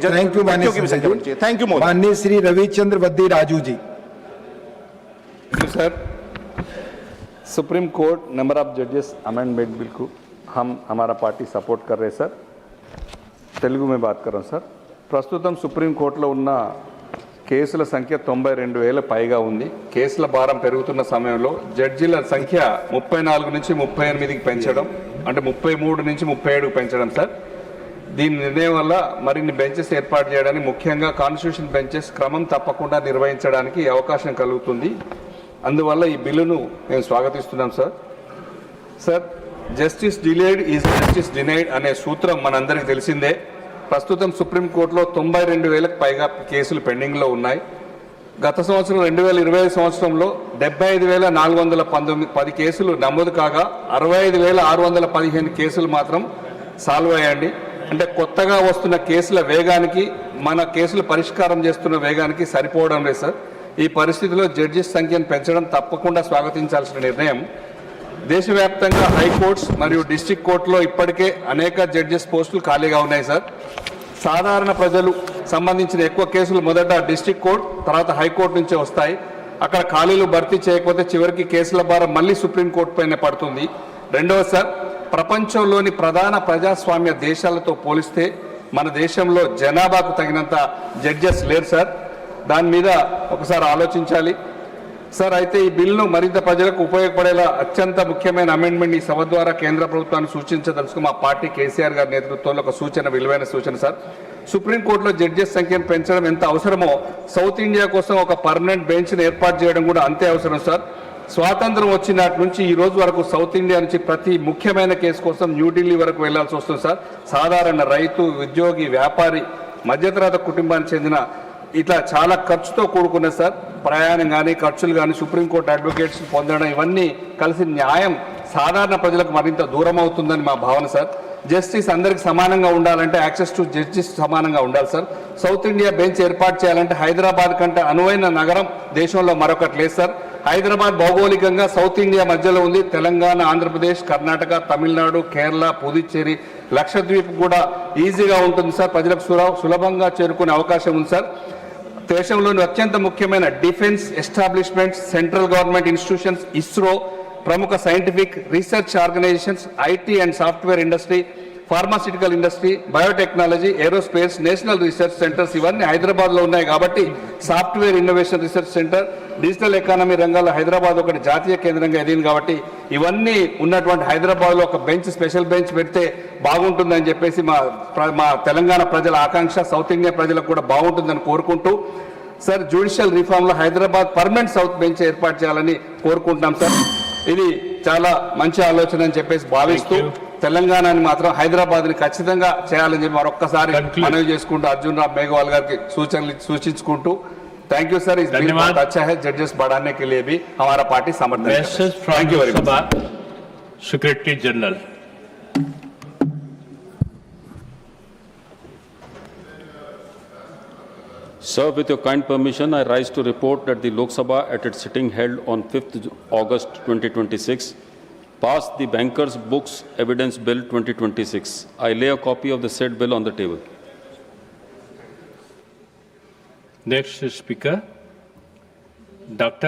Thank you माननीय thank you माननीय Shri Ravichandra Vaddi Raju ji. Sir, supreme court number of जजेस अमेंडमेंट बिल को हमारा पार्टी सपोर्ट कर रहे हैं सर। तेलुगु में बात कर रहा हूँ सर। ప్రస్తుతం సుప్రీంకోర్టులో ఉన్న కేసుల సంఖ్య 92,000 పైగా ఉంది. కేసుల భారం పెరుగుతున్న సమయంలో జడ్జీల సంఖ్య 34 నుంచి 38కి పెంచడం, అంటే 33 నుంచి 37కు పెంచడం సార్. దీని నిర్ణయం వల్ల మరిన్ని బెంచెస్ ఏర్పాటు చేయడానికి, ముఖ్యంగా కాన్స్టిట్యూషన్ బెంచెస్ క్రమం తప్పకుండా నిర్వహించడానికి అవకాశం కలుగుతుంది. అందువల్ల ఈ బిల్లును మేము స్వాగతిస్తున్నాం sir. Sir, justice delayed is justice denied అనే సూత్రం మనందరికీ తెలిసిందే. ప్రస్తుతం సుప్రీంకోర్టులో 92,000కు పైగా కేసులు పెండింగ్లో ఉన్నాయి. గత సంవత్సరం 2020 సంవత్సరంలో 75,410 కేసులు నమోదు కాగా 65,615 కేసులు మాత్రం సాల్వ్ అయ్యండి. అంటే కొత్తగా వస్తున్న కేసుల వేగానికి మన కేసులు పరిష్కారం చేస్తున్న వేగానికి సరిపోవడం లేదు సార్. ఈ పరిస్థితిలో జడ్జెస్ సంఖ్యను పెంచడం తప్పకుండా స్వాగతించాల్సిన నిర్ణయం. దేశవ్యాప్తంగా హైకోర్ట్స్ మరియు డిస్ట్రిక్ట్ కోర్టులో ఇప్పటికే అనేక జడ్జెస్ పోస్టులు ఖాళీగా ఉన్నాయి సార్. సాధారణ ప్రజలు సంబంధించిన ఎక్కువ కేసులు మొదట డిస్ట్రిక్ట్ కోర్ట్, తర్వాత హైకోర్టు నుంచే వస్తాయి. అక్కడ ఖాళీలు భర్తీ చేయకపోతే చివరికి కేసుల భారం మళ్ళీ సుప్రీంకోర్టు పైన పడుతుంది. రెండవది సార్, ప్రపంచంలోని ప్రధాన ప్రజాస్వామ్య దేశాలతో పోలిస్తే మన దేశంలో జనాభాకు తగినంత జడ్జెస్ లేరు సార్. దాని మీద ఒకసారి ఆలోచించాలి సార్. అయితే ఈ బిల్లును మరింత ప్రజలకు ఉపయోగపడేలా అత్యంత ముఖ్యమైన అమెండ్మెంట్ ఈ సభ ద్వారా కేంద్ర ప్రభుత్వాన్ని సూచించదలుచుకు మా పార్టీ కేసీఆర్ గారి నేతృత్వంలో ఒక సూచన, విలువైన సూచన సార్. సుప్రీంకోర్టులో జడ్జెస్ సంఖ్యను పెంచడం ఎంత అవసరమో సౌత్ ఇండియా కోసం ఒక పర్మనెంట్ బెంచ్ను ఏర్పాటు చేయడం కూడా అంతే అవసరం సార్. స్వాతంత్రం వచ్చినటి నుంచి ఈ రోజు వరకు సౌత్ ఇండియా నుంచి ప్రతి ముఖ్యమైన కేసు కోసం న్యూఢిల్లీ వరకు వెళ్లాల్సి వస్తుంది సార్. సాధారణ రైతు, ఉద్యోగి, వ్యాపారి, మధ్యతరగతి కుటుంబానికి చెందిన ఇట్లా చాలా ఖర్చుతో కూడుకున్న సార్. ప్రయాణం కానీ, ఖర్చులు కానీ, సుప్రీంకోర్టు అడ్వకేట్స్ పొందడం, ఇవన్నీ కలిసి న్యాయం సాధారణ ప్రజలకు మరింత దూరం అవుతుందని మా భావన సార్. జస్టిస్ అందరికి సమానంగా ఉండాలంటే యాక్సెస్ టు జస్టిస్ సమానంగా ఉండాలి సార్. సౌత్ ఇండియా బెంచ్ ఏర్పాటు చేయాలంటే హైదరాబాద్ కంటే అనువైన నగరం దేశంలో మరొకటి లేదు సార్. హైదరాబాద్ భౌగోళికంగా సౌత్ ఇండియా మధ్యలో ఉంది. తెలంగాణ, ఆంధ్రప్రదేశ్, కర్ణాటక, తమిళనాడు, కేరళ, పుదుచ్చేరి, లక్షద్వీప్ కూడా ఈజీగా ఉంటుంది సార్. ప్రజలకు సులభంగా చేరుకునే అవకాశం ఉంది సార్. దేశంలోని అత్యంత ముఖ్యమైన defence establishments, central government institutions, ISRO, ప్రముఖ scientific research organisations, IT and software industry, pharmaceutical industry, biotechnology, aerospace, national research centres ఇవన్నీ హైదరాబాద్లో ఉన్నాయి. కాబట్టి software innovation research centre, digital economy రంగాల్లో హైదరాబాద్ ఒకటి జాతీయ కేంద్రంగా ఎదిగింది. కాబట్టి ఇవన్నీ ఉన్నటువంటి హైదరాబాద్లో ఒక బెంచ్, స్పెషల్ బెంచ్ పెడితే బాగుంటుందని చెప్పేసి మా తెలంగాణ ప్రజల ఆకాంక్ష. సౌత్ ఇండియా ప్రజలకు కూడా బాగుంటుందని కోరుకుంటూ సార్, జ్యుడిషియల్ రిఫార్మ్లో హైదరాబాద్ పర్మనెంట్ సౌత్ బెంచ్ ఏర్పాటు చేయాలని కోరుకుంటున్నాం సార్. ఇది చాలా మంచి ఆలోచన అని చెప్పేసి భావిస్తూ తెలంగాణని మాత్రం హైదరాబాద్ని ఖచ్చితంగా చేయాలని చెప్పి మరొక్కసారి మనవి చేసుకుంటూ అర్జున్ రామ్ మేఘవాల్ గారికి సూచించుకుంటూ थैंक यू सर. इस बिल बहुत अच्छा है. जजेस बढ़ाने के लिए भी हमारा पार्टी समर्थन है. Thank you very much. Secretary general. Sir, with your kind permission, I rise to report that the Lok Sabha at its sitting held on 5th August 2026 passed the Bankers Books Evidence Bill 2026. I lay a copy of the said bill on the table. Next speaker, Dr.